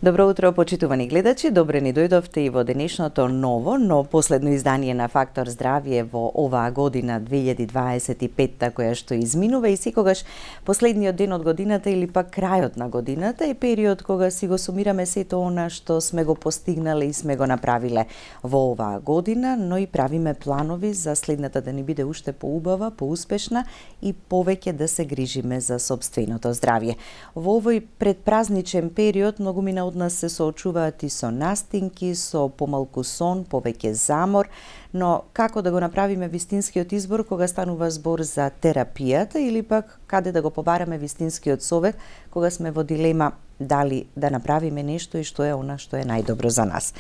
Добро утро, почитувани гледачи. Добре ни дојдовте и во денешното ново, но последно издание на Фактор здравје во оваа година 2025 која што изминува, и секогаш последниот ден од годината или пак крајот на годината е период кога си го сумираме сето она што сме го постигнале и сме го направиле во оваа година, но и правиме планови за следната да ни биде уште поубава, поуспешна и повеќе да се грижиме за сопственото здравје. Во овој предпразничен период многумина од нас се соочуваат и со настинки, со помалку сон, повеќе замор, но како да го направиме вистинскиот избор кога станува збор за терапијата или пак каде да го побараме вистинскиот совет кога сме во дилема дали да направиме нешто и што е она што е најдобро за нас.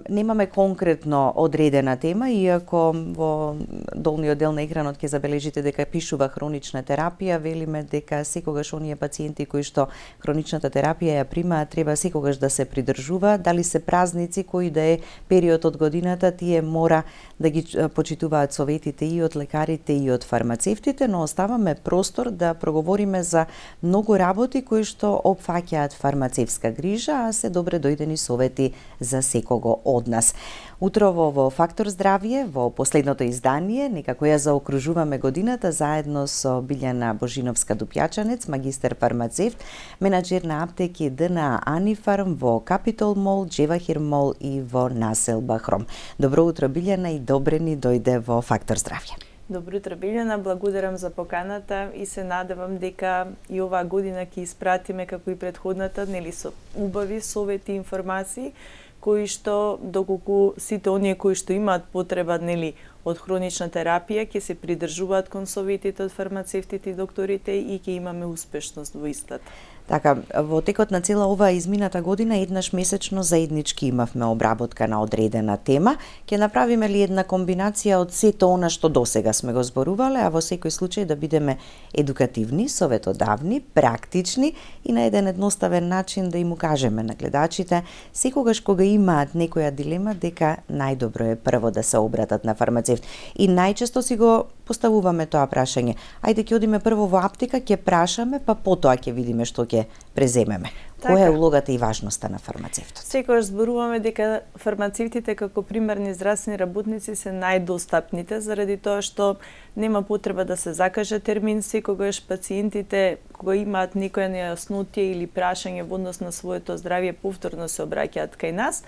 Немаме конкретно одредена тема, иако во долниот дел на екранот ќе забележите дека пишува хронична терапија, велиме дека секогаш оние пациенти кои што хроничната терапија ја примаат треба секогаш да се придржуваат, дали се празници, кои да е период од годината, тие мора да ги почитуваат советите и од лекарите и од фармацевтите, но оставаме простор да проговориме за многу работи кои што опфаќаат фармацевска грижа, а се добре дојдени совети за секој од нас. Утрово во Фактор здравје, во последното издание, некако ја заокружуваме годината заедно со Билјана Божиновска-Дупјачанец, магистер фармацевт, менаџер на аптеки ДНА Анифарм во Капитол Мол, Джевахир Мол и во Насел Бахром. Добро утро, Билјана, и добре ни дојде во Фактор здравје. Добро утро, Билјана, благодарам за поканата и се надевам дека и оваа година ќе испратиме како и претходната, нели, со убави совети и информации кои што, доколку сите оние кои што имаат потреба, нели, од хронична терапија, ќе се придржуваат кон советите од фармацевтите и докторите и ќе имаме успешност во истата. Така, во текот на цела оваа измината година еднаш месечно заеднички имавме обработка на одредена тема. Ќе направиме ли една комбинација од сето она што досега сме го зборувале, а во секој случај да бидеме едукативни, советодавни, практични и на еден едноставен начин да им укажеме на гледачите секогаш кога имаат некоја дилема дека најдобро е прво да се обратат на фармацевт. И најчесто си го поставуваме тоа прашање. Ајде ќе одиме прво во аптека, ќе прашаме, па потоа ќе видиме што ќе преземеме. Која е улогата и важноста на фармацевтот? Секогаш зборуваме дека фармацевтите како примерни здравствени работници се најдостапните, заради тоа што нема потреба да се закаже термин, секогаш пациентите кога имаат некоја нејаснотија или прашање во однос на своето здравје повторно се обраќаат кај нас.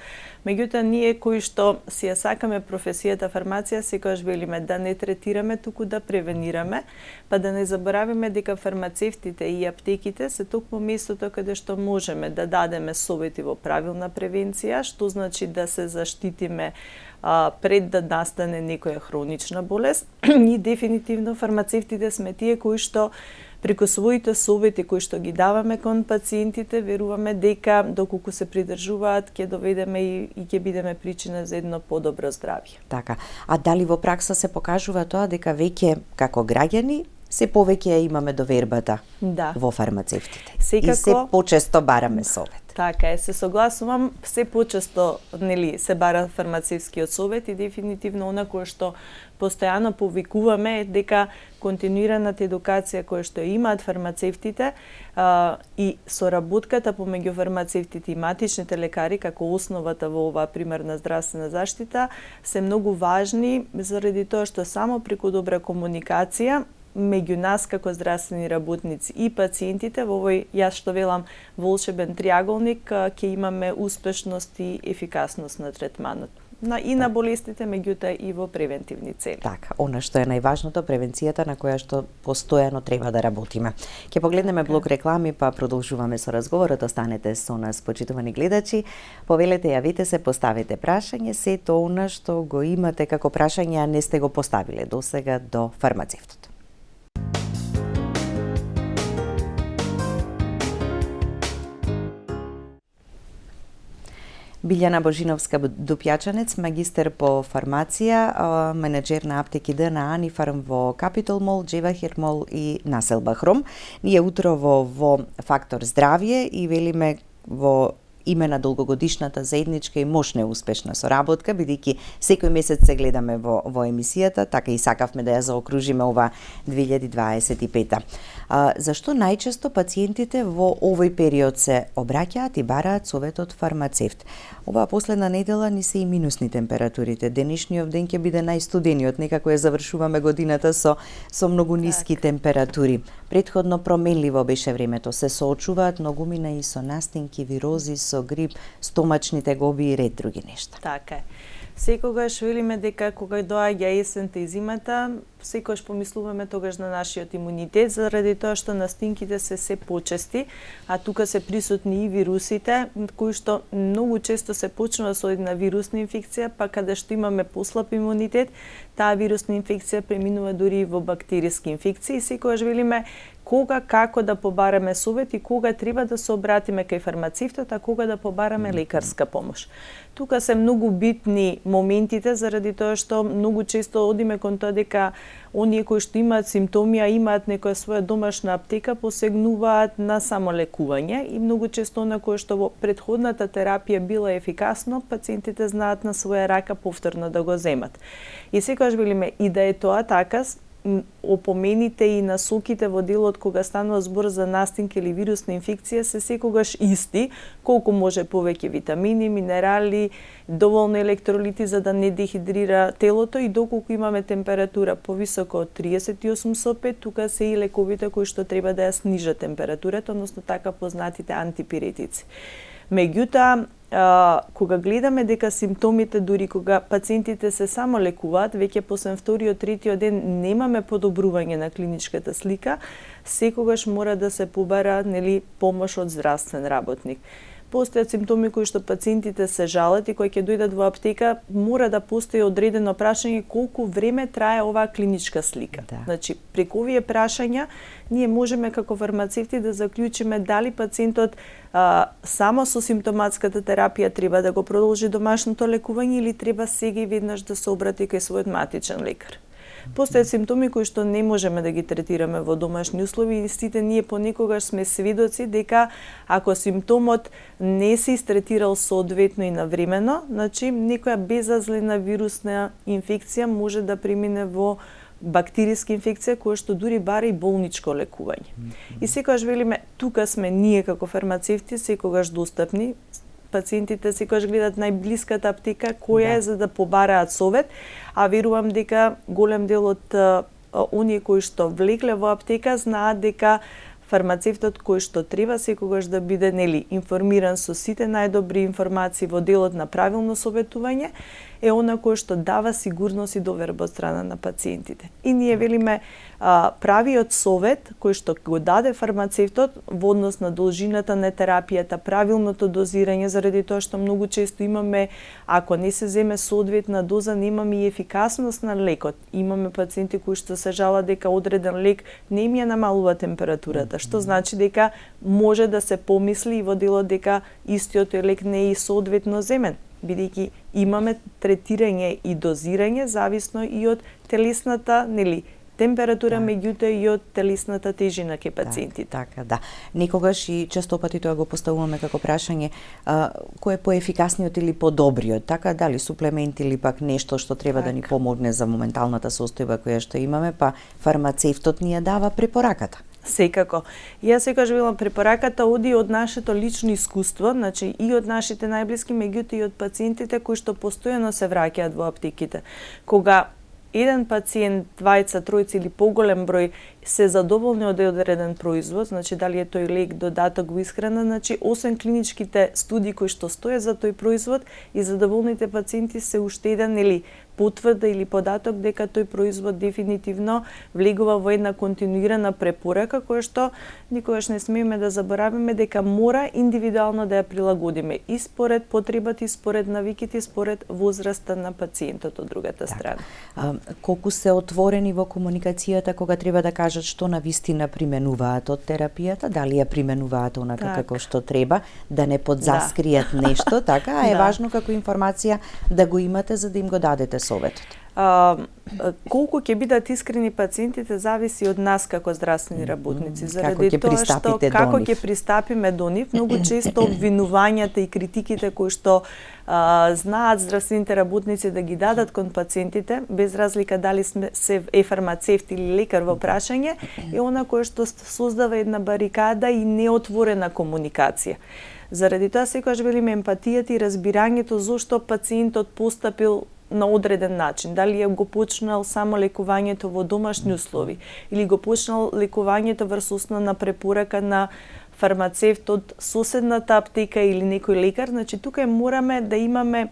Меѓутоа, ние кои што си ја сакаме професијата фармација, секогаш велиме да не третираме, туку да превенираме, па да не заборавиме дека фармацевтите и аптеките се токму местото каде што можеме да дадеме совети во правилна превенција, што значи да се заштитиме пред да настане некоја хронична болест. И дефинитивно фармацевтите сме тие кои што преку своите совети кои што ги даваме кон пациентите, веруваме дека доколку се придржуваат ќе доведеме и ќе бидеме причина за едно подобро здравје. Така. А дали во пракса се покажува тоа дека веќе како граѓани се повеќе ја имаме довербата во фармацевтите? Секако, и се почесто бараме совет. Така е, се согласувам, се почесто, нели, се бара фармацевскиот совет и дефинитивно она кое што постојано повикуваме е дека континуираната едукација која што имаат фармацевтите и соработката помеѓу фармацевтите и матичните лекари како основата во оваа примерна здравствена заштита се многу важни, заради тоа што само преку добра комуникација меѓу нас како здравствени работници и пациентите во овој, јас што велам, волшебен триаголник, ќе имаме успешност и ефикасност на третманот. И на болестите, меѓутоа и во превентивни цели. Така, она што е најважното, превенцијата на која што постојано треба да работиме. Ќе погледнеме блок реклами, па продолжуваме со разговорот. Останете со нас, почитувани гледачи. Повелете, јавите се, поставете прашање, сето она што го имате како прашање, а не сте го поставиле досега до фармацевтот. Билјана Божиновска-Дупјачанец, магистер по фармација, менеджер на аптеки ДНА Анифарм во Капитол Мол, Джевахир Мол и Насел Бахром. Ние утрово во Фактор здравје и велиме во име на долгогодишната заедничка и мощна успешна соработка, бидејќи секој месец се гледаме во емисијата, така и сакавме да ја заокружиме ова 2025. Зашто најчесто пациентите во овој период се обраќаат и бараат совет од фармацевт? Оваа последна недела ни се и минусни температурите. Денешниот ден ќе биде најстудениот, некако ја завршуваме годината со многу ниски температури. Претходно променливо беше времето, се соочуваат многумина и со настинки, вирози, со грип, стомачни тегоби и ред други нешта. Така е. Секогаш велиме дека кога доаѓа есента и зимата, секогаш помислуваме тогаш на нашиот имунитет, заради тоа што настинките се почести, а тука се присутни и вирусите, кои што многу често се почнува со една вирусна инфекција, па каде што имаме послаб имунитет, таа вирусна инфекција преминува дури и во бактериски инфекции. Секогаш велиме кога, како да побараме совет и кога треба да се обратиме кај фармацевтот, а кога да побараме лекарска помош. Тука се многу битни моментите, заради тоа што многу често одиме кон тоа дека оние кои што имаат симптоми, а имаат некоја своја домашна аптека, посегнуваат на самолекување и многу често она кое што во претходната терапија била ефикасно, пациентите знаат на своја рака повторно да го земат. И секогаш велиме и да е тоа така, опомените и насоките во делот кога станува збор за настинка или вирусна инфекција се секогаш исти, колку може повеќе витамини, минерали, доволно електролити за да не дехидрира телото и доколку имаме температура повисока од 38,5, тука се и лековите кои што треба да ја снижат температурата, односно така познатите антипиретици. Меѓутоа, кога гледаме дека симптомите, дури кога пациентите се само лекуваат, веќе после вториот, третиот ден немаме подобрување на клиничката слика, секогаш мора да се побара помош од здравствен работник. Постојат симптоми кои што пациентите се жалат и кои ќе дојдат во аптека, мора да постои одредено прашање колку време трае оваа клиничка слика. Да. Значи, преку овие прашања, ние можеме како фармацевти да заклучиме дали пациентот само со симптоматската терапија треба да го продолжи домашното лекување или треба сега и веднаш да се обрати кај својот матичен лекар. Постојат симптоми кои што не можеме да ги третираме во домашни услови и сите ние понекогаш сме сведоци дека ако симптомот не се истретирал соодветно и навремено, значи некоја безазлена вирусна инфекција може да премине во бактериска инфекција која што дури бара и болничко лекување. И секогаш велиме, тука сме ние како фармацевти секогаш достапни, пациентите секогаш гледат најблиската аптека која е за да побараат совет, а верувам дека голем дел од оние кои што влегле во аптека знаат дека фармацевтот кој што треба секогаш да биде информиран со сите најдобри информации во делот на правилно советување е она кој што дава сигурност и доверба од страна на пациентите. И ние велиме правиот совет кој што го даде фармацевтот во однос на должината на терапијата, правилното дозирање, заради тоа што многу често имаме, ако не се земе соодветна доза, немаме и ефикасност на лекот. Имаме пациенти кои што се жалат дека одреден лек не им ја намалува температурата, што значи дека може да се помисли и во делот дека истиот лек не е и соодветно земен, бидејќи имаме третирање и дозирање зависно и од телесната, температура, меѓутоа и од телесната тежина кај пациентите. Така, да. Некогаш и често пати тоа го поставуваме како прашање, кој е поефикасниот или подобриот, така, дали суплемент или пак нешто што треба да ни помогне за моменталната состојба која што имаме, па фармацевтот ни ја дава препораката. Секако. Јас секогаш велам, препораката оди од нашето лично искуство, значи и од нашите најблиски, меѓутоа и од пациентите кои што постојано се враќаат во аптеките. Кога еден пациент, двајца, тројца или поголем број се задоволни од одреден производ, значи дали е тој лек, додаток во исхрана, значи освен клиничките студии кои што стојат за тој производ и задоволните пациенти се уште еден потврда или податок дека тој производ дефинитивно влегува во една континуирана препорака која што никогаш не смееме да забораваме дека мора индивидуално да ја прилагодиме и според потребата и според навиките и според возраста на пациентот од другата страна. Колку се отворени во комуникацијата кога треба да кажат што навистина применуваат од терапијата, дали ја применуваат онака како што треба, да не подзаскријат нешто, така, а е важно како информација да го имате за да им го дадете советот? Колку ќе бидат искрени пациентите зависи од нас како здравствени работници, заради тоа што како ќе пристапиме до нив. Многу често обвинувањата и критиките кои што знаат здравствените работници да ги дадат кон пациентите, без разлика дали е фармацевт или лекар во прашање, е она кое што создава една барикада и неотворена комуникација. Заради тоа секогаш велиме емпатијата и разбирањето зошто пациентот постапил на одреден начин. Дали е го почнал само лекувањето во домашни услови или го почнал лекувањето врз основна препорака на фармацевт од соседната аптека или некој лекар. Значи, тука мораме да имаме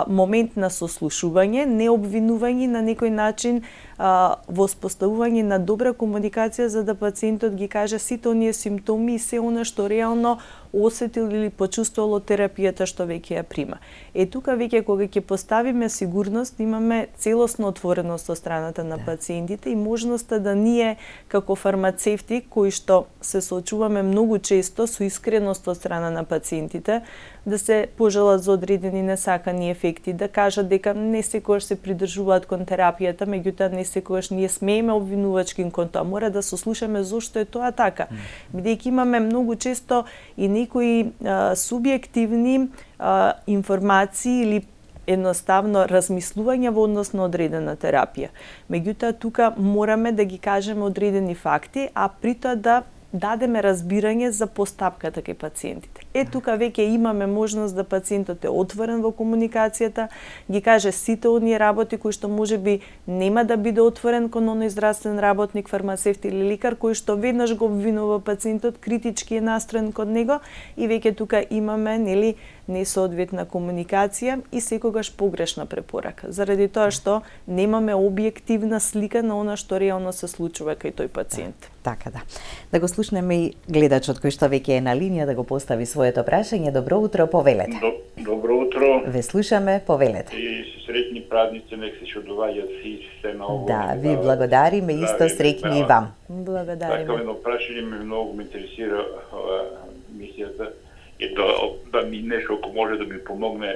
момент на сослушување, не обвинување, на некој начин воспоставување на добра комуникација за да пациентот ги каже сите оние симптоми и се она што реално осетил или почувствувал од терапијата што веќе ја прима. Тука веќе кога ќе поставиме сигурност, имаме целосно отвореност од страната на пациентите и можноста да ние како фармацевти кои што се соочуваме многу често со искреност од страна на пациентите, да се пожелат за одредени несакани ефекти, да кажат дека не секогаш се придржуваат кон терапијата, меѓутоа не секогаш ние смееме обвинувачки кон тоа. Мора да сослушаме зошто е тоа така. Бидејќи имаме многу често и некои субјективни информации или едноставно размислување во однос на одредена терапија. Меѓутоа тука мораме да ги кажеме одредени факти, а при тоа да дадеме разбирање за постапката кај пациентите. Тука веќе имаме можност да пациентот е отворен во комуникацијата, ги каже сите оние работи кои што можеби нема да биде отворен кон оној здравствен работник, фармацевт или лекар кој што веднаш го обвинува пациентот, критички е настроен кон него и веќе тука имаме несоодветна комуникација и секогаш погрешна препорака. Заради тоа што немаме објективна слика на она што реално се случува кај тој пациент. Така да. Да го слушнеме и гледачот кој што веќе е на линија да го постави своето прашање. Добро утро, повелете. Добро утро. Ве слушаме, повелете. И среќни празници, нек се шодувајат и се на ово. Да, ви благодариме, исто среќни и вам. Благодариме. Така едно прашање многу ме интересира мисијата и да ми нешто ако може да ми помогне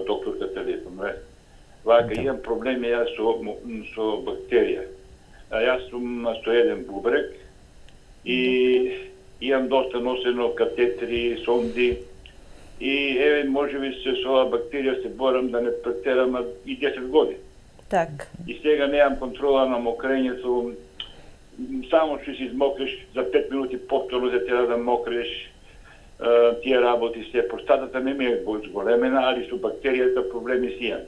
докторка телефон. Вака имам проблеми јас со бактерија. Јас сум настоеден бубрек и имам доста носено катетери, сонди и можеби се со оваа бактерија се борам да не претерам и 10 години. Так. И сега немам контрола на мокрењето, само што си измокреш за 5 минути повторно се треба да мокреш, тие работи се. Простатата не ми е зголемена, али со бактеријата проблеми си имам.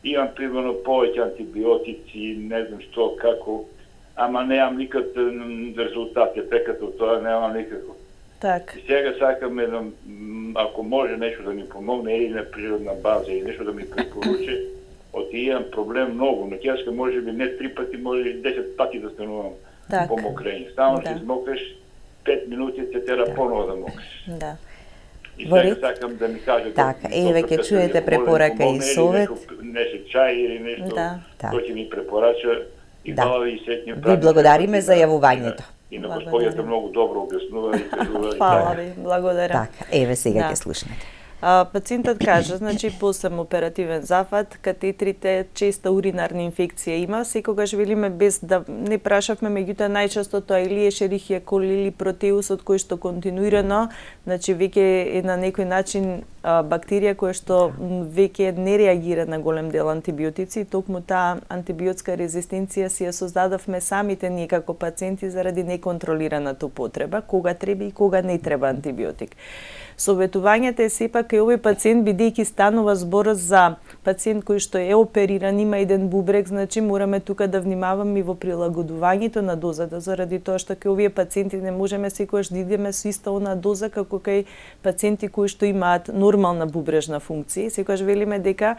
Имам примерно повеќе антибиотици, не знам што, како, ама немам никаков резултат, ефекат од тоа немам никако. Так. И сега сакаме да, ако може нешто да ми помогне или на природна база или нешто да ми препоручи, имам проблем многу, но ќе може би не 3 пати, може 10 пати да станувам по мокрење. Само што измокреш 5 минути се тера понова да мокреш. Да. И сега сакам да ми кажете. Така, веќе чуете препорака и совет. Нешто чај или нешто кој ќе ми препорача и хвала ви и среќни празници. Ви благодариме за јавувањето. И на господјата многу добро објаснува и кажува. Хвала ви, благодарам. Така, сега ќе слушнете. Пациентот кажа, значи посебно оперативен зафат, катетрите, честа уринарна инфекција има, секогаш велиме без да не прашавме, меѓутоа најчесто тоа или ешерихија коли или протеусот кој што континуирано, значи веќе е на некој начин бактерија која што веќе не реагира на голем дел антибиотици, токму таа антибиотска резистенција си ја создадовме самите ние како пациенти заради неконтролираната употреба, кога треба и кога не треба антибиотик. Советувањето е сепак кај овој пациент, бидејќи станува збор за пациент кој што е опериран, има еден бубрек, значи мораме тука да внимаваме и во прилагодувањето на дозата, заради тоа што кај овие пациенти не можеме секогаш да идеме со иста она доза како кај пациенти кои што имаат нормална бубрежна функција. Секогаш велиме дека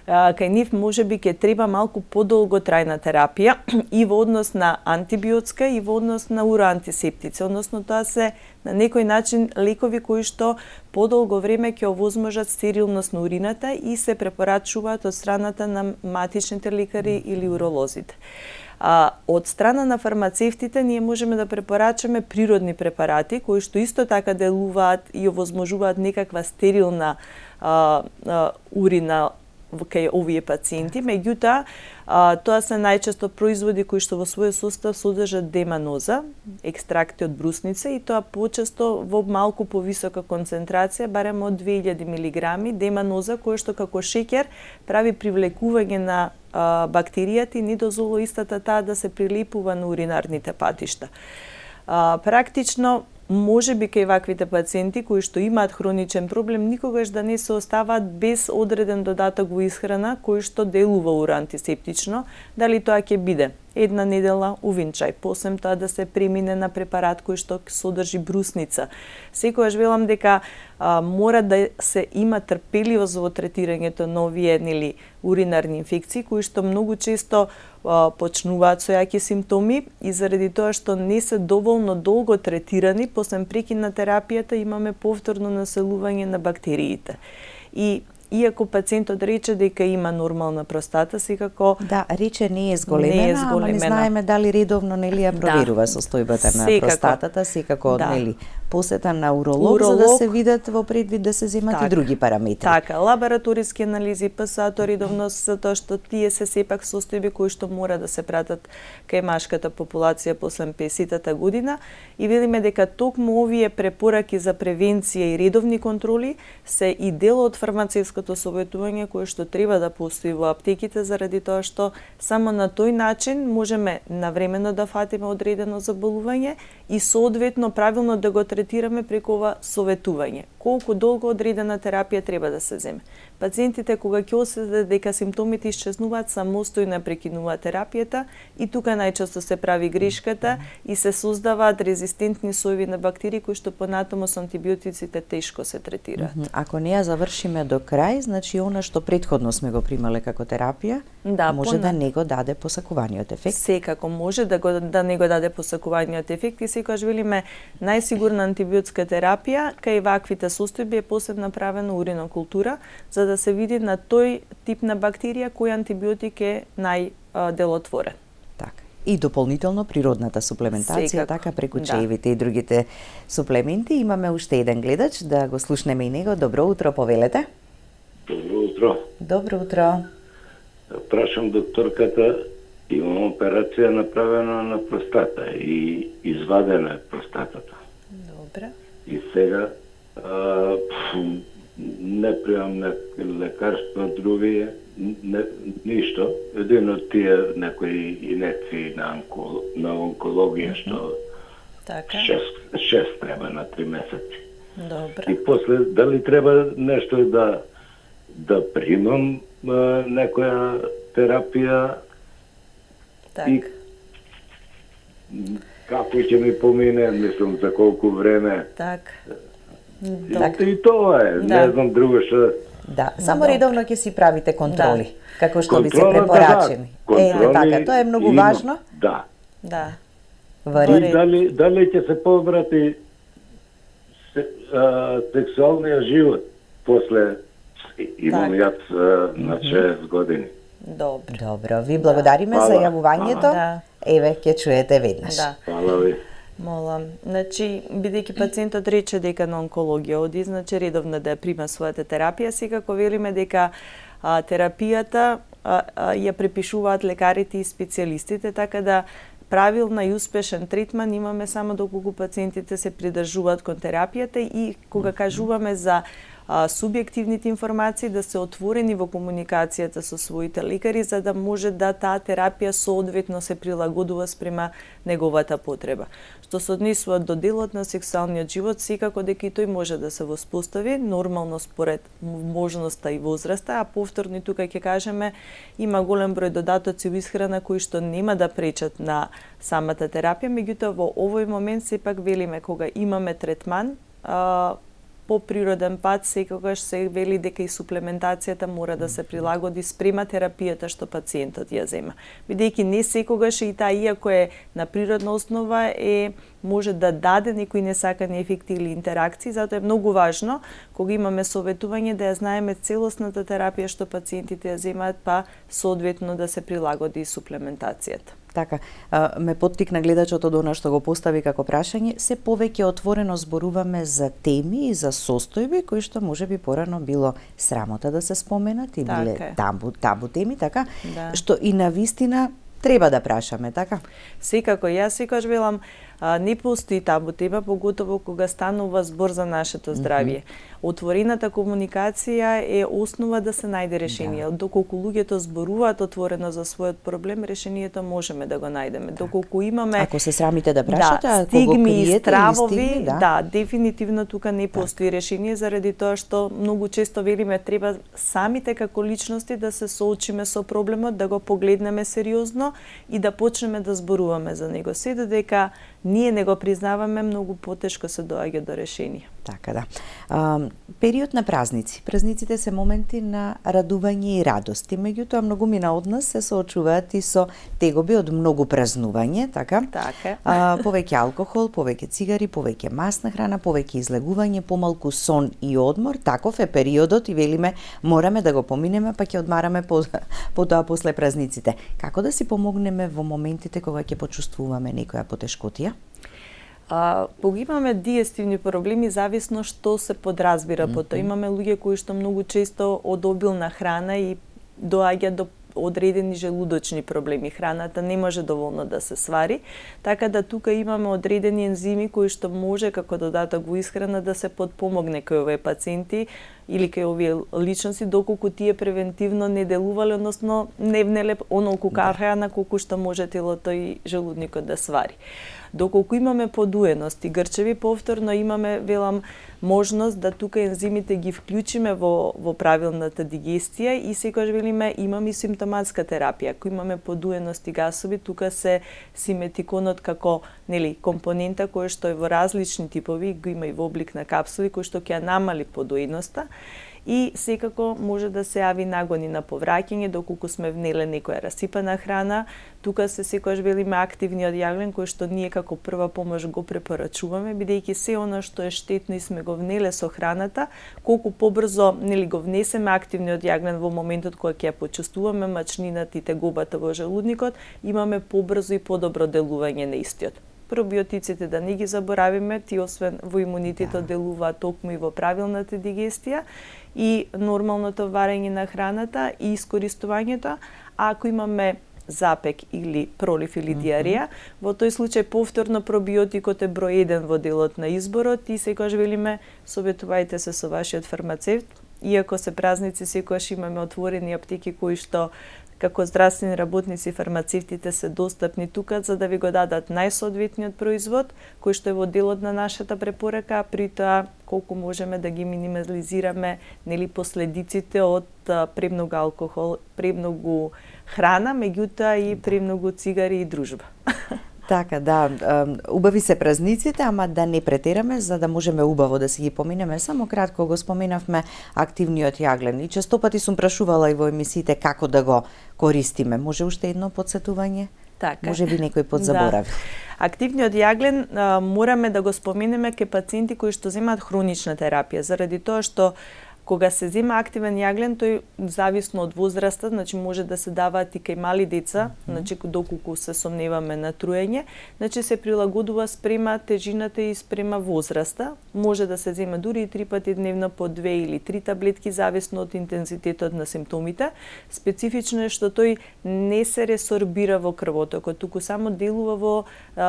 кај нив можеби ќе треба малку подолготрајна терапија и во однос на антибиотска и во однос на уроантисептици, односно тоа се на некој начин лекови кои што подолго време ќе овозможат стерилност на урината и се препорачуваат од страната на матичните лекари или уролозите. Од страна на фармацевтите ние можеме да препорачаме природни препарати кои што исто така делуваат и овозможуваат некаква стерилна урина кај овие пациенти, меѓутоа тоа се најчесто производи кои што во својот состав содржат деманоза, екстракти од брусница, и тоа почесто во малку повисока концентрација, барем од 2000 милиграми деманоза, кој што како шеќер прави привлекување на бактеријата и не дозволува истата таа да се прилепува на уринарните патишта. Практично, може би кај ваквите пациенти кои што имаат хроничен проблем никогаш да не се оставаат без одреден додаток во исхрана кој што делува уроантисептично, дали тоа ќе биде една недела увинчај, посем тоа да се премине на препарат кој што содржи брусница. Секогаш велам дека мора да се има трпеливост во третирањето на овие уринарни инфекции кои што многу често почнуваат со јаки симптоми и заради тоа што не се доволно долго третирани, посем прекин на терапијата имаме повторно населување на бактериите. И иако пациентот рече дека има нормална простата, секако рече не е зголемена, ама не знаеме дали редовно ја проверува состојбата на простатата, секако посета на уролог за да се видат во предвид да се земат и други параметри. Така, лабораториски анализи, ПСА-то редовно, затоа што тие се сепак состојби кои што мора да се пратат кај машката популација после 50-та година, и видиме дека токму овие препораки за превенција и редовни контроли се и дел од фармацевското советување кое што треба да постои во аптеките, заради тоа што само на тој начин можеме навремено да фатиме одредено заболување и соодветно правилно да го третираме преку ова советување. Колку долго одредена терапија треба да се земе. Пациентите кога ќе осетат дека симптомите исчезнуваат, самостојно прекинуваат терапијата и тука најчесто се прави грешката и се создаваат резистентни соеви на бактерии кои што понатаму со антибиотиците тешко се третираат. Ако не ја завршиме до крај, значи она што претходно сме го примале како терапија, може да не го даде посакуваниот ефект. Секако може да не го даде посакуваниот ефект и секогаш велиме најсигурна антибиотска терапија кај ваквите состојби е посебно направена уринокултура за да се види на тој тип на бактерија кој антибиотик е најделотворен. Така. И дополнително природната суплементација, секако, така преку чаевите и другите суплементи. Имаме уште еден гледач, да го слушнеме и него. Добро утро, повелете. Добро утро. Добро утро. Прашам докторката, имам операција направена на простата и извадена е простатата. Добре. И сега не приемам лекарства други, ништо. Едино тие некои инекции на онкологија што 6 треба на 3 месеци. Добре. И после дали треба нешто да примам некоја терапија и како ќе ми помине, мислам за колку време. И тоа е, не знам друго што. Да, само редовно ќе си правите контроли, како што ви се препорачени. Така, тоа е многу важно. Да. И дали ќе се поврати сексуалниот живот после имам јас на 6 години. Добро, ви благодариме за јавувањето. Еве, ќе чуете веднаш. Фала ви. Молам. Значи, бидејќи пациентот рече дека на онкологија оди, значи редовно да ја прима својата терапија, секако велиме дека терапијата ја препишуваат лекарите и специјалистите, така да правилна и успешен третман имаме само доколку пациентите се придржуваат кон терапијата и кога кажуваме за субјективните информации да се отворени во комуникацијата со своите лекари за да може да таа терапија соодветно се прилагодува спрема неговата потреба. Што се однесува до делот на сексуалниот живот, секако дека и тој може да се воспостави нормално според можноста и возраста, а повторно тука ќе кажеме има голем број додатоци во исхрана кои што нема да пречат на самата терапија, меѓутоа во овој момент сепак велиме кога имаме третман по природен пат секогаш се вели дека и суплементацијата мора да се прилагоди спрема терапијата што пациентот ја зема. Бидејќи не секогаш и таа иако е на природна основа може да даде некои несакани ефекти или интеракции, затоа е многу важно кога имаме советување да ја знаеме целосната терапија што пациентите ја земаат, па соодветно да се прилагоди и суплементацијата. Така, ме поттикна гледачот од она што го постави како прашање, се повеќе отворено зборуваме за теми и за состојби кои што можеби порано било срамота да се споменат и биле табу теми, така, што и на вистина треба да прашаме, така? Секако, јас секогаш велам, не постои табу тема, поготово кога станува збор за нашето здравје. Отворената комуникација е основа да се најде решение. Доколку луѓето зборуваат отворено за својот проблем, решението можеме да го најдеме. Доколку имаме ако се срамите да прашате, стигми и стравови, дефинитивно тука не постои решение, заради тоа што многу често велиме треба самите како личности да се соочиме со проблемот, да го погледнеме сериозно и да почнеме да зборуваме за него. Се додека ние не го признаваме, многу потешко се доаѓа до решение. Така да. Период на празници. Празниците се моменти на радување и радости. Меѓутоа, многумина од нас се соочуваат и со тегоби од многу празнување, така? Така. Повеќе алкохол, повеќе цигари, повеќе масна храна, повеќе излегување, помалку сон и одмор. Таков е периодот и велиме мораме да го поминеме, па ќе одмараме потоа после празниците. Како да си помогнеме во моментите кога ќе почувствуваме некоја потешкотија? Кога имаме диестивни проблеми, зависно што се подразбира по тоа. Имаме луѓе кои што многу често од обилна храна и доаѓа до одредени желудочни проблеми. Храната не може доволно да се свари, така да тука имаме одредени ензими кои што може како додаток во исхрана да се подпомогне кај овие пациенти или кај овие личности, доколку тие превентивно не делувале, односно не внеле онолку храна колку што може телото и желудникот да свари. Доколку имаме подуеност и грчеви, повторно имаме, велам, можност да тука ензимите ги вклучиме во правилната дигестија и секогаш велиме имаме и симптоматска терапија. Ако имаме подуеност и гасови, тука се симетиконот како компонента кој што е во различни типови, го има и во облик на капсули кој што ќе ја намали подуеноста. И секако може да се јави нагони на повраќање доколку сме внеле некоја расипана храна. Тука се секогаш велиме активниот јаглен кој што ние како прва помош го препорачуваме, бидејќи се она што е штетно и сме го внеле со храната, колку побрзо го внесеме активниот јаглен во моментот кога ќе ја почувствуваме мачнината и тегобата во желудникот, имаме побрзо и подобро делување на истиот. Пробиотиците да не ги заборавиме, тие освен во имунитетот делуваат токму и во правилната дигестија и нормалното варење на храната и искористувањето. А ако имаме запек или пролив или диарија, во тој случај повторно пробиотикот е број 1 во делот на изборот и секогаш велиме советувајте се со вашиот фармацевт. Иако се празници, секогаш имаме отворени аптеки кои што како здравствени работници фармацевтите се достапни тука за да ви го дадат најсоодветниот производ кој што е во делот на нашата препорака, при тоа колку можеме да ги минимализираме последиците од премногу алкохол, премногу храна, меѓутоа и премногу цигари и дружба. Така, да, убави се празниците, ама да не претераме, за да можеме убаво да си ги поминеме. Само кратко го споменавме активниот јаглен и честопати сум прашувала и во емисиите како да го користиме. Може уште едно подсетување? Така. Може би некој подзаборави. Активниот јаглен мораме да го споменеме кај пациенти кои што земаат хронична терапија, заради тоа што кога се зема активен јаглен, тој зависно од возраста, значи може да се даваат и кај мали деца, значи доколку се сомневаме на труење, значи се прилагодува спрема тежината и спрема возраста. Може да се зема дури и 3 пати дневно по 2 или 3 таблетки, зависно од интензитетот на симптомите. Специфично е што тој не се ресорбира во крвотокот, туку само делува во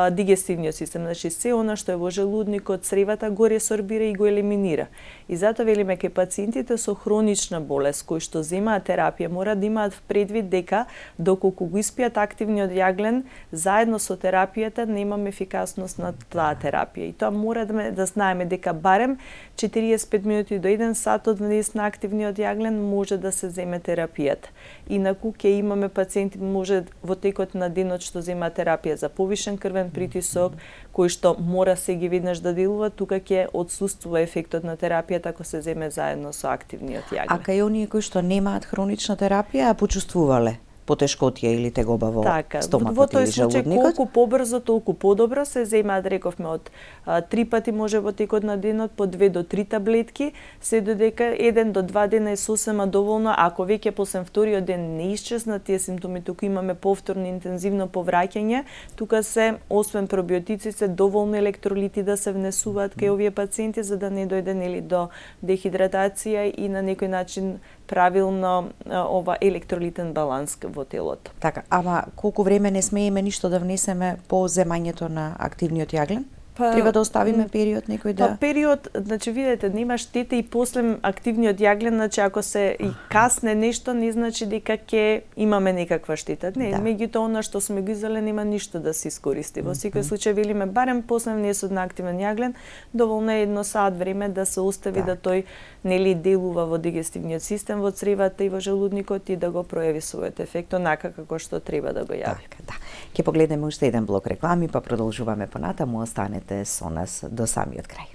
дигестивниот систем, значи се она што е во желудникот, цревата го ресорбира и го елиминира. И затоа велиме кај пациентите со хронична болест кои што земаат терапија мора да имаат предвид дека доколку го испијат активниот јаглен, заедно со терапијата немаме ефикасност на таа терапија. И тоа мора да знаеме дека барем 45 минути до 1 сат од внес на активниот јаглен може да се земе терапијата. Инаку ќе имаме пациенти може во текот на денот што земаат терапија за повишен крвен притисок, кој што мора сеги веднаш да делува, тука ќе отсуствува ефектот на терапијата ако се земе заедно со активниот јаглен. А кај оние кои што немаат хронична терапија, а почувствувале потешкотија или тегоба во стомакот во тој или случај, желудникот. колку побрзо, толку подобро се земаат, рековме, од 3 пати може во текот на денот по 2 до 3 таблетки, се додека 1 до 2 дена е сосема доволно. Ако веќе после вториот ден не исчезнат тие симптоми, туку имаме повторно интензивно повраќање, тука се освен пробиотици се доволно електролити да се внесуваат кај овие пациенти за да не дојде нели до дехидратација и на некој начин правилно ова електролитен баланс во телото. Така, ама колку време не смееме ништо да внесеме по земањето на активниот јаглен? Треба да оставиме период некој да... Период, значи видете, нема штета и после активниот јаглен, значи ако се и касне нешто, не значи дека ќе имаме некаква штета. Не, меѓутоа она што сме го изоле нема ништо да се искористи. Во секој случај велиме барем после внесот на активен јаглен, доволно е 1 сат време да се остави да тој нели делува во дигестивниот систем, во цревата и во желудникот и да го пројави својот ефект онака како што треба да го јави. Така, да. Ќе погледнеме уште еден блок реклами, па продолжуваме понатаму, останете со нас до самиот крај.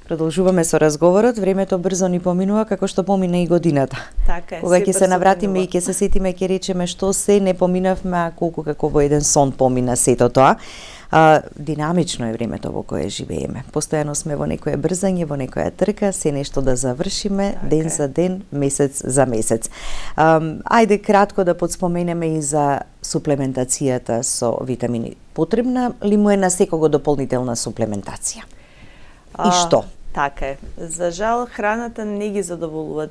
Продолжуваме со разговорот, времето брзо ни поминува како што помина и годината. Така е. Кога ќе се навратиме и ќе се сетиме, ќе речеме што се не поминавме, а колку како во еден сон помина сето тоа. Динамично е времето во кое живееме. Постојано сме во некоја брзање, во некоја трка, се нешто да завршиме, така ден за ден, месец за месец. Ајде кратко да подспоменеме и за суплементацијата со витамини. Потребна ли му е на секого дополнителна суплементација? И што? Така е. За жал, храната не ги задоволува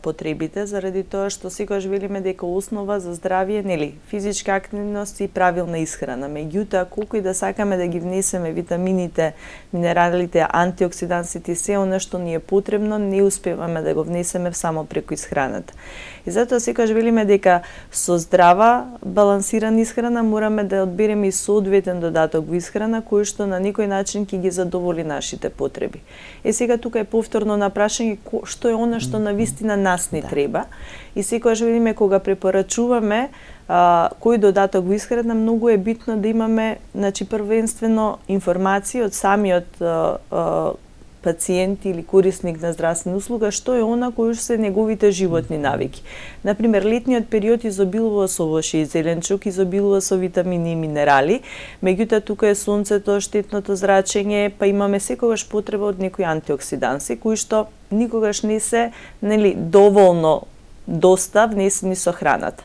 потребите, заради тоа што секогаш велиме дека основа за здравје, нели, физичка активност и правилна исхрана. Меѓутоа, колку и да сакаме да ги внесеме витамините, минералите, антиоксидансите и се она што ни е потребно, не успеваме да го внесеме само преку исхраната. И затоа секогаш велиме дека со здрава, балансирана исхрана мораме да одбереме и соодветен додаток во исхрана кој што на некој начин ќе ги задоволи нашите потреби. Сега тука е повторно на прашање што е она што на вистина нас не треба. И секогаш велиме кога препорачуваме кој додаток во исхрана, многу е битно да имаме, значи првенствено информација од самиот пациент или корисник на здравствена услуга, што е она кој се неговите животни навики. Например, летниот период изобилува со овошје и зеленчук, изобилува со витамини и минерали, меѓутоа тука е сонцето, штетното зрачење, па имаме секогаш потреба од некои антиоксиданси, кои што никогаш не се, нели, доволно доста внесени со храната.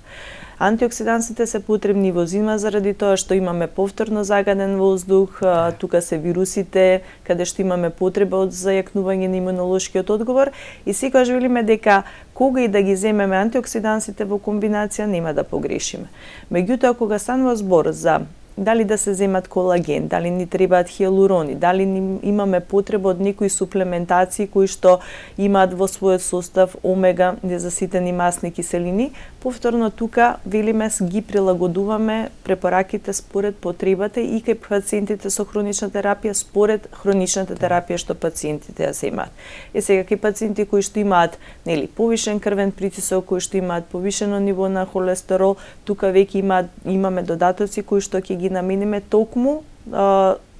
Антиоксидансите се потребни во зима заради тоа што имаме повторно загаден воздух, тука се вирусите, каде што имаме потреба од зајакнување на имунолошкиот одговор и секогаш велиме дека кога и да ги земеме антиоксидансите во комбинација нема да погрешиме. Меѓутоа кога станува збор за дали да се земат колаген, дали ни требаат хиалурони, дали имаме потреба од некои суплементации кои што имаат во својот состав омега незаситени масни киселини, повторно тука велиме ги прилагодуваме препораките според потребата и кај пациентите со хронична терапија според хроничната терапија што пациентите ја земаат. Сега кај пациенти кои што имаат, нели, повишен крвен притисок, кои што имаат повишено ниво на холестерол, тука веќе имаме додатоци кои што ќе ги намениме токму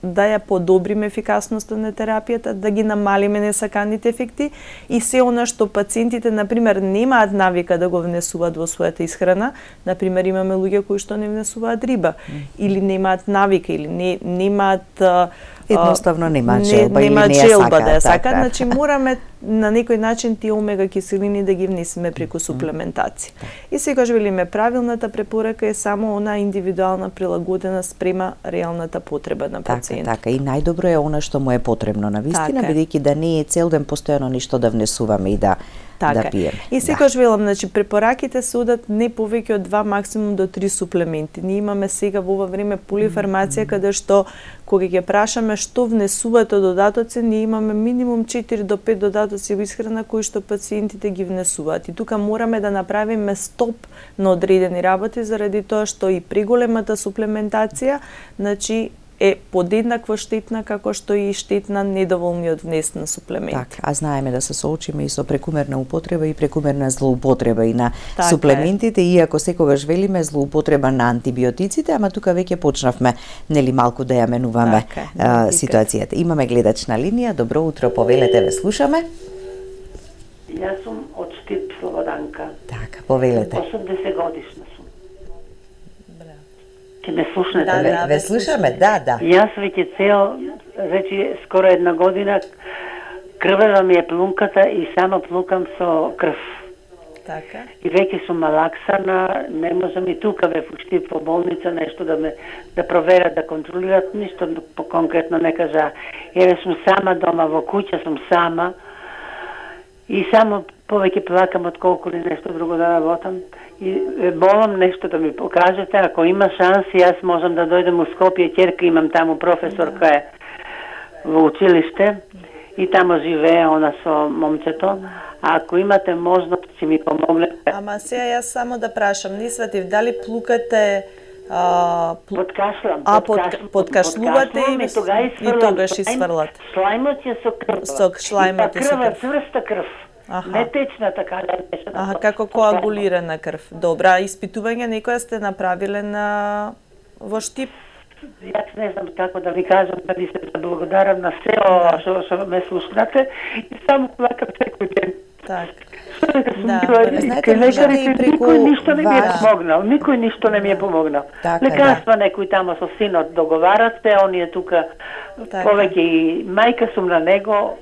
да ја подобриме ефикасноста на терапијата, да ги намалиме несаканите ефекти и се она што пациентите, например, немаат навика да го внесуваат во својата исхрана. Например, имаме луѓе кои што не внесуваат риба или немаат навика или немаат едноставно нема желба или нема не ја желба сакаат, да ја сакаат, така. значи мораме на некој начин тие омега киселини да ги внесеме преку суплементација. И секогаш велиме правилната препорака е само она индивидуална прилагодена спрема реалната потреба на пациентот. Така, и најдобро е она што му е потребно на вистина, Така. бидејќи да не е цел ден постојано ништо да внесуваме и да пиеме. И секогаш велам, значи препораките се одат не повеќе од 2 максимум до 3 суплементи. Ние имаме сега во ова време полифармација каде што кога ќе прашаме што внесувате додатоци, ние имаме минимум 4 до 5 додатоци во исхрана кои што пациентите ги внесуваат. И тука мораме да направиме стоп на одредени работи заради тоа што и преголемата суплементација, значи е подеднакво штетна како што и штетна недоволниот внес на суплементи. Так, а знаеме да се соочиме и со прекумерна употреба и прекумерна злоупотреба и на Така суплементите, иако секогаш велиме злоупотреба на антибиотиците, ама тука веќе почнавме нели малку да ја менуваме ситуацијата. Имаме гледач на линија. Добро утро, повелете, ве слушаме. Јас сум од Штип, Слободанка. Така, повелете. 80 годишна сум. Ќе ме слушнете? Да, Ве слушаме, да. Јас веќе речи скоро една година крвава ми е плунката и само плукам со крв. Така. И веќе сум малаксана, не можам и тука ве во Штип во болница нешто да проверат, да контролират, ништо конкретно не кажа. Еве сум сама дома, во куќа сум сама. И само повеќе плакам од колку ли нешто друго да работам. И молам нешто да ми покажете, ако има шанси, јас можам да дојдем у Скопје, ќерка имам таму професорка е во училиште и таму живее она со момчето. А ако имате можност, ќе ми помогнете. Ама сега јас само да прашам, не сватив, дали плукате Подкашлам. подкашлувате и тогаш исфрлате. Слајмот е со крв. Со шлајмот е со крв. Цврста крв. Не течна така да беше. Аха, како коагулирана крв. Добра, испитување некоја сте направиле во Штип? Јас не знам како да ви кажам, да ви се заблагодарам на се ова што ме слушнате и само плакам секој ден. Така. Знаете, можете и преку никој ништо не ми е помогнал, никој ништо не ми е помогнал. Така, Лекарства некој тамо со синот договарат се, оние тука повеќе и мајка сум на него.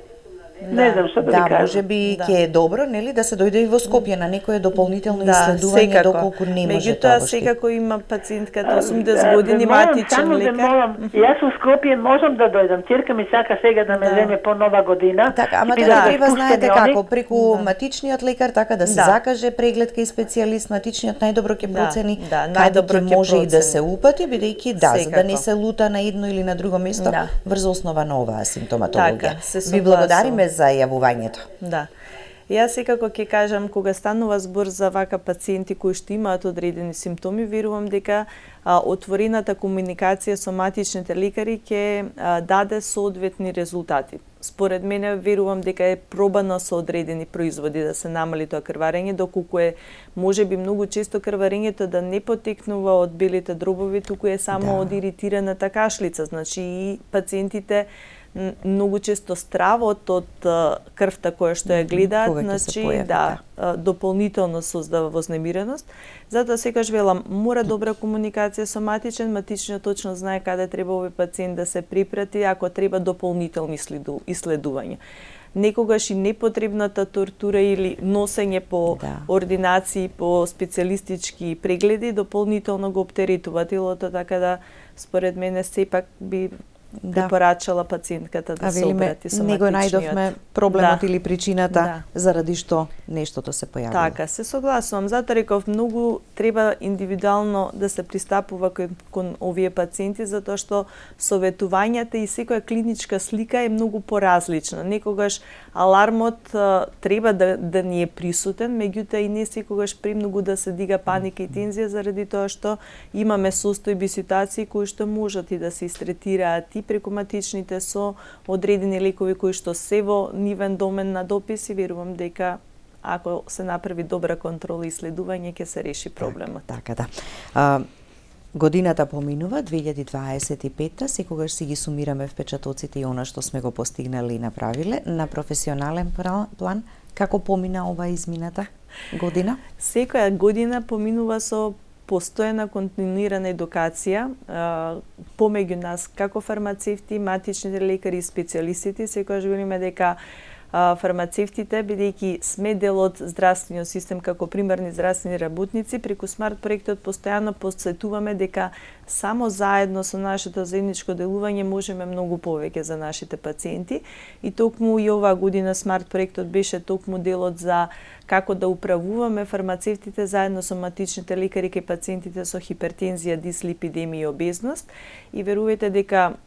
Не знам што да ви кажам. Да, може би ќе е добро, нели, да се дојде и во Скопје на некое дополнително исследување доколку не може тоа. Меѓутоа секако има пациентка од 80 години матичен лекар. Јас во Скопје можам да дојдам. Ќерка ми сака сега да ме земе по нова година. Така, ама тоа треба знаете како преку матичниот лекар така да се закаже преглед кај специјалист, матичниот најдобро ќе процени каде ќе може и да се упати, бидејќи за да не се лута на едно или на друго место врз основа на оваа симптоматологија. Ви благодариме за јавувањето. Да. Јас секако ќе кажам, кога станува збор за вака пациенти кои што имаат одредени симптоми, верувам дека отворената комуникација со матичните лекари ќе даде соодветни резултати. Според мене, верувам дека е пробано со одредени производи да се намали тоа крварење, доколку е можеби многу често крварењето да не потекнува од белите дробови, туку е само од иритираната кашлица. Значи и пациентите многу често стравот од крвта која што ја гледаат, значи дополнително создава вознемиреност. Затоа секогаш велам, мора добра комуникација со матичниот точно знае каде треба овој пациент да се припрати ако треба дополнителни исследувања. Некогаш и непотребната тортура или носење по ординации, по специјалистички прегледи дополнително го оптеретува телото, така да според мене сепак би препорачала пациентката да се обрати со матичниот. Него најдовме проблемот или причината заради што нештото се појавило. Така, се согласувам. Затоа реков, многу треба индивидуално да се пристапува кон овие пациенти, затоа што советувањата и секоја клиничка слика е многу поразлична. Некогаш алармот треба да ни е присутен, меѓутоа и не секогаш премногу да се дига паника и тензија заради тоа што имаме состојби ситуации кои што можат и да се истретираат и преку матичните со одредени лекови кои што се во нивен домен на допис и верувам дека ако се направи добра контрола и следување ќе се реши проблемот. Така да. Годината поминува, 2025-та, секогаш си ги сумираме впечатоците и она што сме го постигнали и направиле. На професионален план, како помина ова измината година? Секоја година поминува со постојана континуирана едукација помеѓу нас како фармацевти, матичните лекари и специјалистите. Секогаш велиме дека фармацевтите, бидејќи сме дел од здравствениот систем како примарни здравствени работници, преку смарт проектот постојано посетуваме дека само заедно со нашето заедничко делување можеме многу повеќе за нашите пациенти и токму и оваа година смарт проектот беше токму делот за како да управуваме фармацевтите заедно со матичните лекари кај пациентите со хипертензија, дислипидемија и обезност. И верувајте дека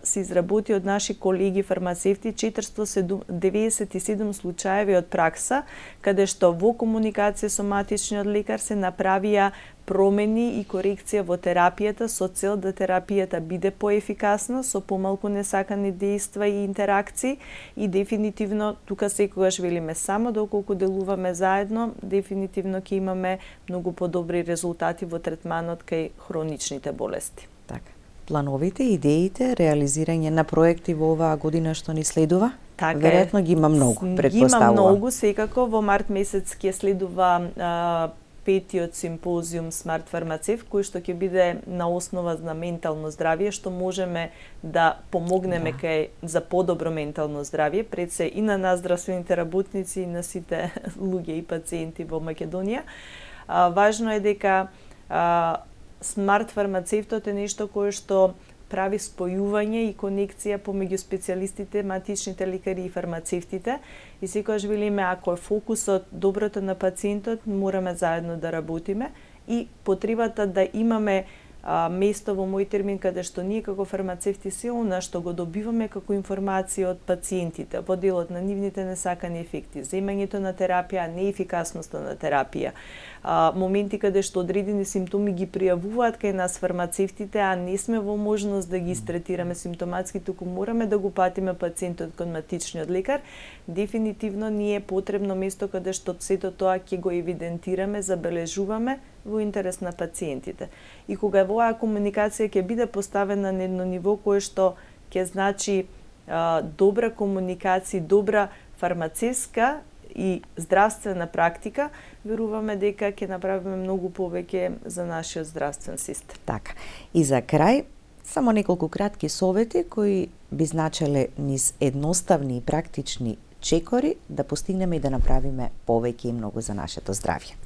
се изработи од наши колеги фармацевти 497 случаеви од пракса, каде што во комуникација со матичниот лекар се направија промени и корекција во терапијата со цел да терапијата биде поефикасна, со помалку несакани дејства и интеракции и дефинитивно тука секогаш велиме само доколку делуваме заедно, дефинитивно ќе имаме многу подобри резултати во третманот кај хроничните болести. Така. Плановите, идеите, реализирање на проекти во оваа година што ни следува? Така веројатно ги има многу, предпоставувам. Ги има многу, секако во март месец ќе следува петиот симпозиум Смарт фармацевт, кој што ќе биде на основа на ментално здравје, што можеме да помогнеме за подобро ментално здравје, пред се и на нас здравствените работници и на сите луѓе и пациенти во Македонија. Важно е дека Смарт фармацевтот е нешто кое што прави спојување и конекција помеѓу специјалистите, матичните лекари и фармацевтите. И секогаш велиме, ако е фокусот доброто на пациентот, мораме заедно да работиме и потребата да имаме место во мој термин каде што ние како фармацевти се она што го добиваме како информација од пациентите во делот на нивните несакани ефекти, земањето на терапија, неефикасноста на терапија, моменти каде што одредени симптоми ги пријавуваат кај нас фармацевтите, а не сме во можност да ги истретираме симптоматски, туку мораме да го патиме пациентот кон матичниот лекар, дефинитивно ни е потребно место каде што сето тоа ќе го евидентираме, забележуваме во интерес на пациентите. И кога оваа комуникација ќе биде поставена на едно ниво кое што ќе значи добра комуникација, добра фармацевска и здравствена практика, веруваме дека ќе направиме многу повеќе за нашиот здравствен систем. Така. И за крај, само неколку кратки совети кои би значеле низ едноставни и практични чекори да постигнеме и да направиме повеќе и многу за нашето здравје.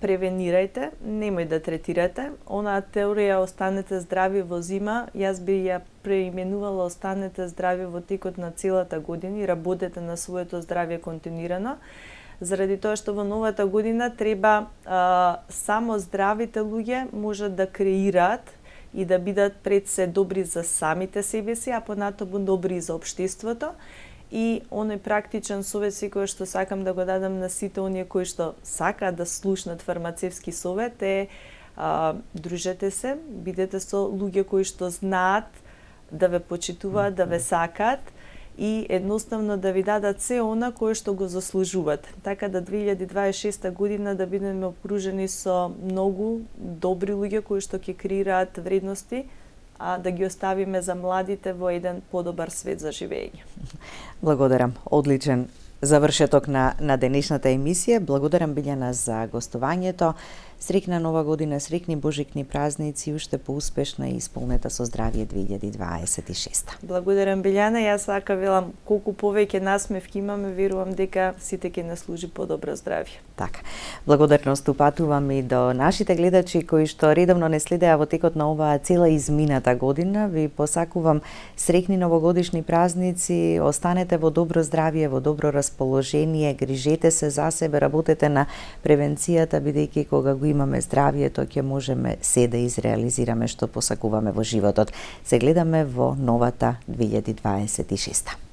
Превенирајте, немој да третирате. Онаа теорија останете здрави во зима, јас би ја преименувала останете здрави во текот на целата година и работете на своето здравје континуирано, заради тоа што во новата година треба само здравите луѓе можат да креираат и да бидат пред се добри за самите себе си, а понатаму добри за општеството. И оној практичен совет секој што сакам да го дадам на сите оние кои што сакаат да слушнат фармацевски совет е дружете се, бидете со луѓе кои што знаат да ве почитуваат, да ве сакаат и едноставно да ви дадат се она кое што го заслужуват. Така да 2026 година да бидеме окружени со многу добри луѓе кои што ќе креираат вредности, а да ги оставиме за младите во еден подобар свет за живење. Благодарам. Одличен завршеток на денешната емисија. Благодарам Билјана за гостувањето. Среќна нова година, среќни божикни празници и уште поуспешна и исполнета со здравје 2026. Благодарам Билјана, јас сака велам колку повеќе насмевки имаме, верувам дека сите ќе нас служи подобро здравје. Така. Благодарност упатувам и до нашите гледачи кои што редовно не следеа во текот на оваа цела измината година. Ви посакувам среќни новогодишни празници, останете во добро здравје, во добро расположение, грижете се за себе, работете на превенцијата, бидејќи кога го имаме здравјето, ќе можеме се да изреализираме што посакуваме во животот. Се гледаме во новата 2026.